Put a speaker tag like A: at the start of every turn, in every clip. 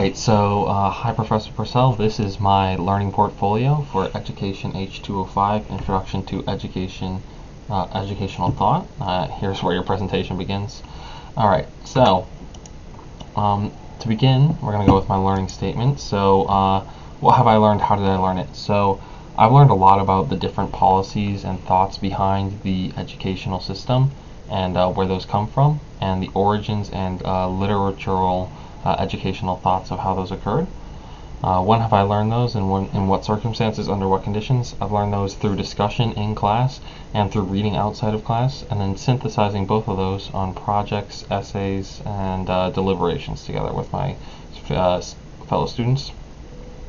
A: Alright, so hi Professor Purcell, this is my learning portfolio for EDUC-H-205, Introduction to Educational Thought. Here's where your presentation begins. Alright, so to begin, we're going to go with my learning statement. So what have I learned? How did I learn it? So I've learned a lot about the different policies and thoughts behind the educational system and where those come from, and the origins and literatural educational thoughts of how those occurred. When have I learned those, and in what circumstances, under what conditions? I've learned those through discussion in class and through reading outside of class, and then synthesizing both of those on projects, essays, and deliberations together with my fellow students.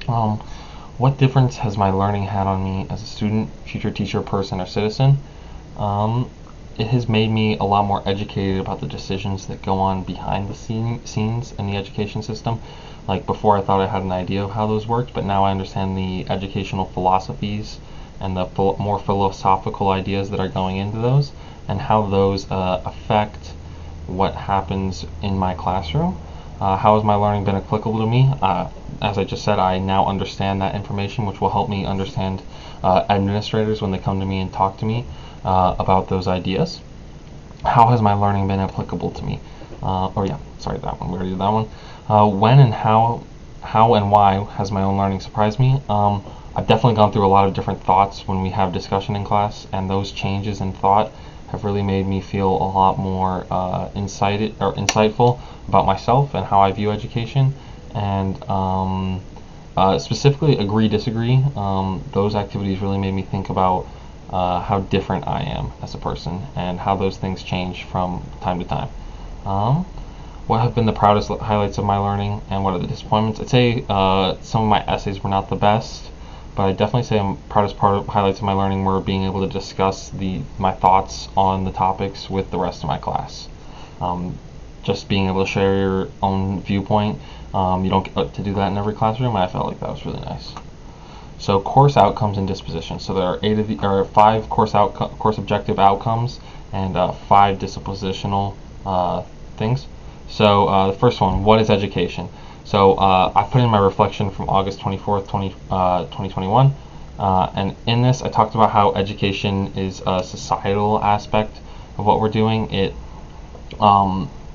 A: What difference has my learning had on me as a student, future teacher, person, or citizen? It has made me a lot more educated about the decisions that go on behind the scenes in the education system. Like before, I thought I had an idea of how those worked, but now I understand the educational philosophies and the more philosophical ideas that are going into those, and how those affect what happens in my classroom. How has my learning been applicable to me? As I just said, I now understand that information, which will help me understand administrators when they come to me and talk to me about those ideas. How has my learning been applicable to me? That one, we already did that one. When and how and why has my own learning surprised me? I've definitely gone through a lot of different thoughts when we have discussion in class, and those changes in thought have really made me feel a lot more insightful about myself and how I view education, and specifically agree, disagree. Those activities really made me think about how different I am as a person and how those things change from time to time. What have been the proudest highlights of my learning, and what are the disappointments? I'd say some of my essays were not the best, but I definitely say proudest highlights of my learning were being able to discuss my thoughts on the topics with the rest of my class. Just being able to share your own viewpoint. You don't get to do that in every classroom, and I felt like that was really nice. So course outcomes and disposition. So there are 5 course objective outcomes and 5 dispositional things. So the first one, what is education? So I put in my reflection from August 24th, 2021, and in this I talked about how education is a societal aspect of what we're doing. It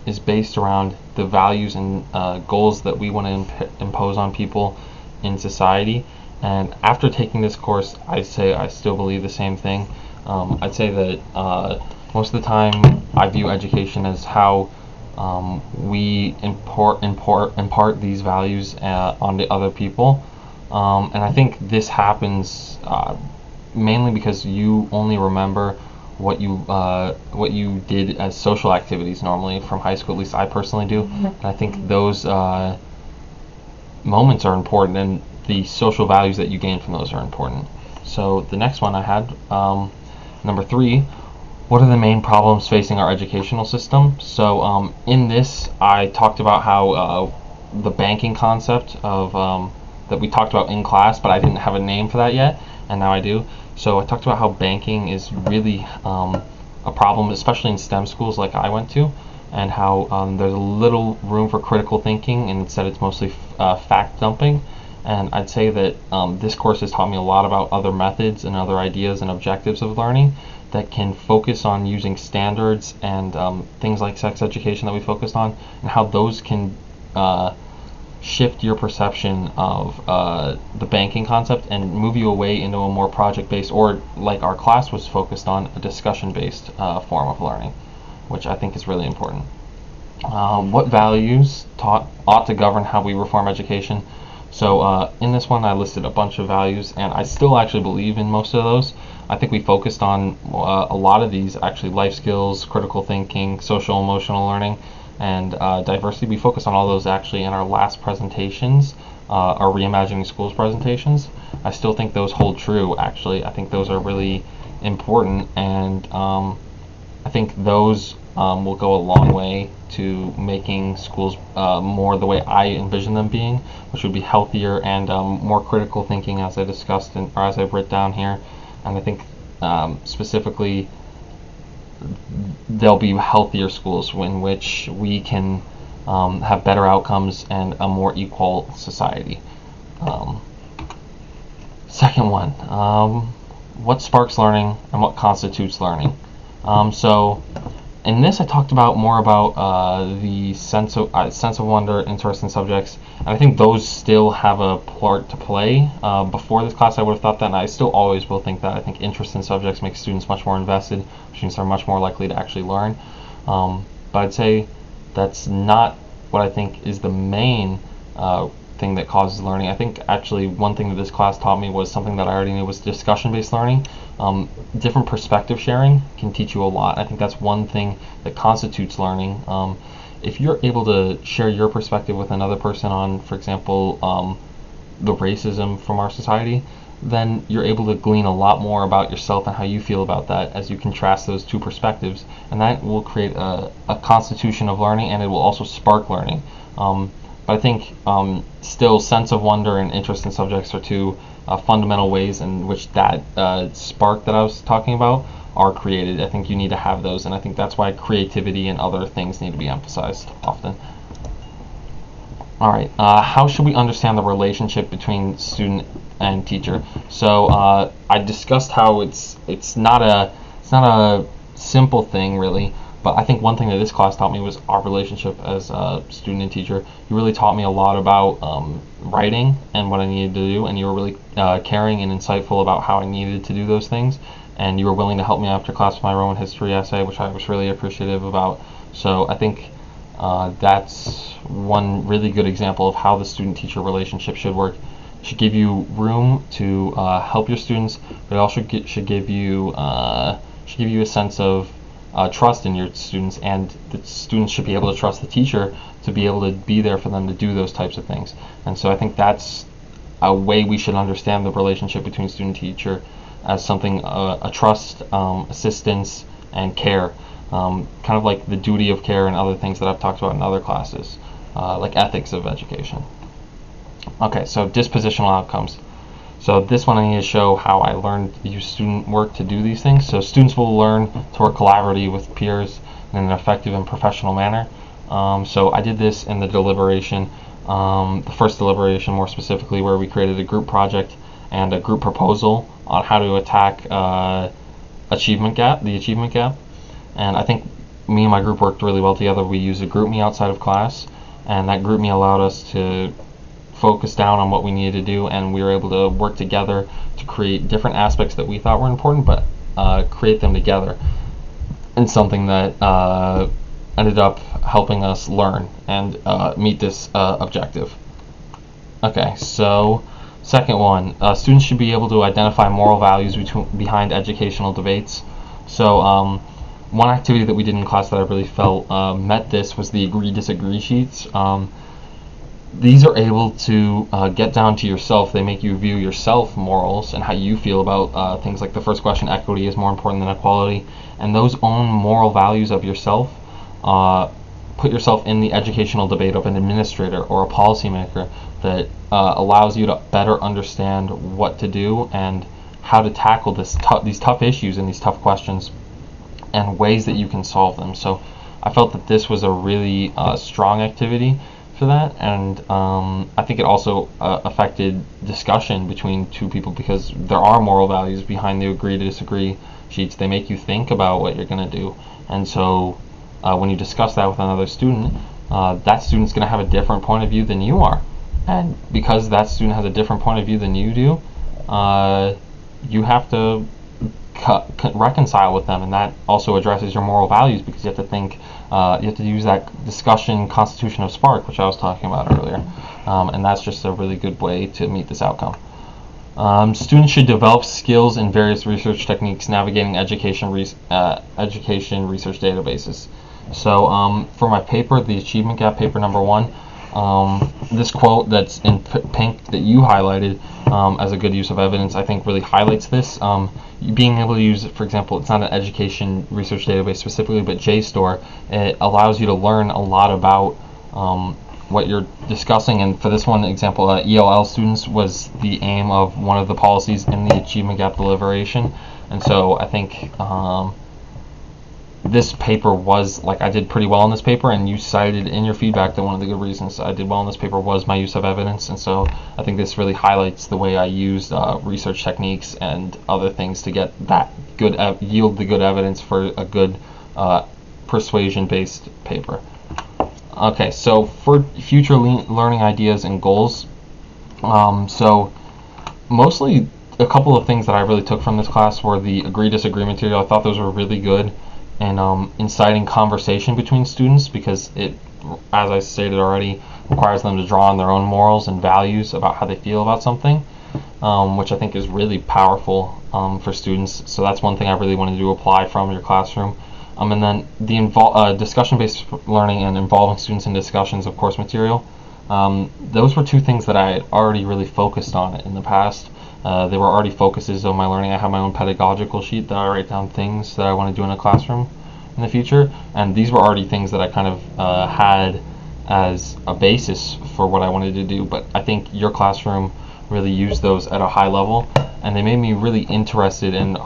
A: is based around the values and goals that we want to impose on people in society. And after taking this course, I still believe the same thing. I'd say that most of the time I view education as how we impart these values onto other people. And I think this happens mainly because you only remember what you did as social activities normally from high school. At least I personally do. And I think those moments are important, and the social values that you gain from those are important. So the next one I had, number 3, what are the main problems facing our educational system? So in this, I talked about how the banking concept of that we talked about in class, but I didn't have a name for that yet, and now I do. So I talked about how banking is really a problem, especially in STEM schools like I went to, and how there's a little room for critical thinking, and instead it's mostly fact dumping. And I'd say that this course has taught me a lot about other methods and other ideas and objectives of learning that can focus on using standards and things like sex education that we focused on, and how those can shift your perception of the banking concept and move you away into a more project-based, or like our class was focused on, a discussion-based form of learning, which I think is really important. What values ought to govern how we reform education? So in this one I listed a bunch of values, and I still actually believe in most of those. I think we focused on a lot of these, actually: life skills, critical thinking, social emotional learning, and diversity. We focused on all those actually in our last presentations, our Reimagining Schools presentations. I still think those hold true, actually. I think those are really important, and I think those will go a long way to making schools more the way I envision them being, which would be healthier and more critical thinking, as I discussed or as I've written down here. And I think specifically there'll be healthier schools in which we can have better outcomes and a more equal society. Second one, what sparks learning and what constitutes learning? So in this, I talked about more about the sense of wonder, interest in subjects, and I think those still have a part to play. Before this class, I would have thought that, and I still always will think that. I think interest in subjects makes students much more invested. Students are much more likely to actually learn. But I'd say that's not what I think is the main thing that causes learning. I think actually one thing that this class taught me was something that I already knew, was discussion-based learning. Different perspective sharing can teach you a lot. I think that's one thing that constitutes learning. If you're able to share your perspective with another person on, for example, the racism from our society, then you're able to glean a lot more about yourself and how you feel about that as you contrast those two perspectives, and that will create a constitution of learning, and it will also spark learning. But I think still sense of wonder and interest in subjects are two fundamental ways in which that spark that I was talking about are created. I think you need to have those, and I think that's why creativity and other things need to be emphasized often. Alright, how should we understand the relationship between student and teacher? So I discussed how it's not a simple thing really, but I think one thing that this class taught me was our relationship as a student and teacher. You really taught me a lot about writing and what I needed to do, and you were really caring and insightful about how I needed to do those things, and you were willing to help me after class with my Roman history essay, which I was really appreciative about. So I think that's one really good example of how the student-teacher relationship should work. It should give you room to help your students, but it also should give you a sense of trust in your students, and the students should be able to trust the teacher to be able to be there for them to do those types of things. And so I think that's a way we should understand the relationship between student-teacher, as something a trust, assistance, and care. Kind of like the duty of care and other things that I've talked about in other classes, like ethics of education. Okay, so dispositional outcomes. So this one I need to show how I learned to use student work to do these things. So students will learn to work collaboratively with peers in an effective and professional manner. So I did this in the deliberation, the first deliberation more specifically, where we created a group project and a group proposal on how to attack the achievement gap. And I think me and my group worked really well together. We used a GroupMe outside of class, and that GroupMe allowed us to focus down on what we needed to do, and we were able to work together to create different aspects that we thought were important, but create them together in something that ended up helping us learn and meet this objective. Okay, so second one, students should be able to identify moral values behind educational debates. So one activity that we did in class that I really felt met this was the agree-disagree sheets. These are able to get down to yourself. They make you view yourself morals and how you feel about things like the first question, equity is more important than equality, and those own moral values of yourself. Put yourself in the educational debate of an administrator or a policymaker that allows you to better understand what to do and how to tackle these tough issues and these tough questions and ways that you can solve them. So I felt that this was a really strong activity for that, and I think it also affected discussion between two people, because there are moral values behind the agree to disagree sheets. They make you think about what you're going to do, and so when you discuss that with another student, that student's going to have a different point of view than you are, and because that student has a different point of view than you do, you have to reconcile with them, and that also addresses your moral values, because you have to think, you have to use that discussion constitution of spark, which I was talking about earlier, and that's just a really good way to meet this outcome. Students should develop skills in various research techniques navigating education research databases. So for my paper, the achievement gap paper number 1, this quote that's in pink that you highlighted as a good use of evidence, I think really highlights this. Being able to use, for example, it's not an education research database specifically, but JSTOR, it allows you to learn a lot about what you're discussing. And for this one example, ELL students was the aim of one of the policies in the achievement gap deliberation. And so I think this paper was, like, I did pretty well in this paper, and you cited in your feedback that one of the good reasons I did well in this paper was my use of evidence, and so I think this really highlights the way I used research techniques and other things to get that good yield the good evidence for a good persuasion-based paper. Okay, so for future learning ideas and goals, so mostly a couple of things that I really took from this class were the agree-disagree material. I thought those were really good, and inciting conversation between students, because it, as I stated already, requires them to draw on their own morals and values about how they feel about something, which I think is really powerful for students. So that's one thing I really wanted to apply from your classroom. And then the discussion-based learning and involving students in discussions of course material. Those were two things that I had already really focused on in the past. They were already focuses of my learning. I have my own pedagogical sheet that I write down things that I want to do in a classroom in the future, and these were already things that I kind of had as a basis for what I wanted to do, but I think your classroom really used those at a high level, and they made me really interested in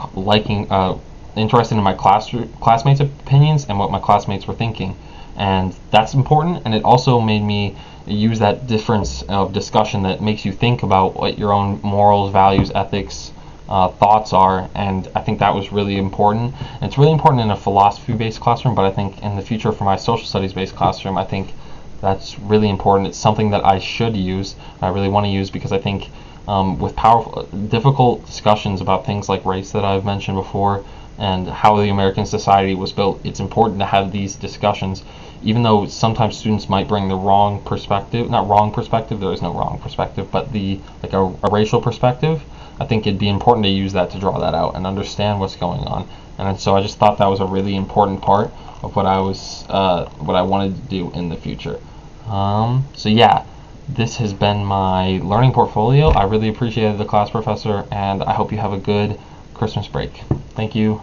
A: interested in my classmates' opinions and what my classmates were thinking, and that's important. And it also made me use that difference of discussion that makes you think about what your own morals, values, ethics, thoughts are, and I think that was really important. And it's really important in a philosophy-based classroom, but I think in the future for my social studies-based classroom, I think that's really important. It's something that I should use, I really want to use, because I think with difficult discussions about things like race that I've mentioned before, and how the American society was built, it's important to have these discussions, even though sometimes students might bring the wrong perspective, not wrong perspective, there is no wrong perspective, but a racial perspective. I think it'd be important to use that to draw that out and understand what's going on. And so I just thought that was a really important part of what I wanted to do in the future. So yeah, this has been my learning portfolio. I really appreciated the class, professor, and I hope you have a good Christmas break. Thank you.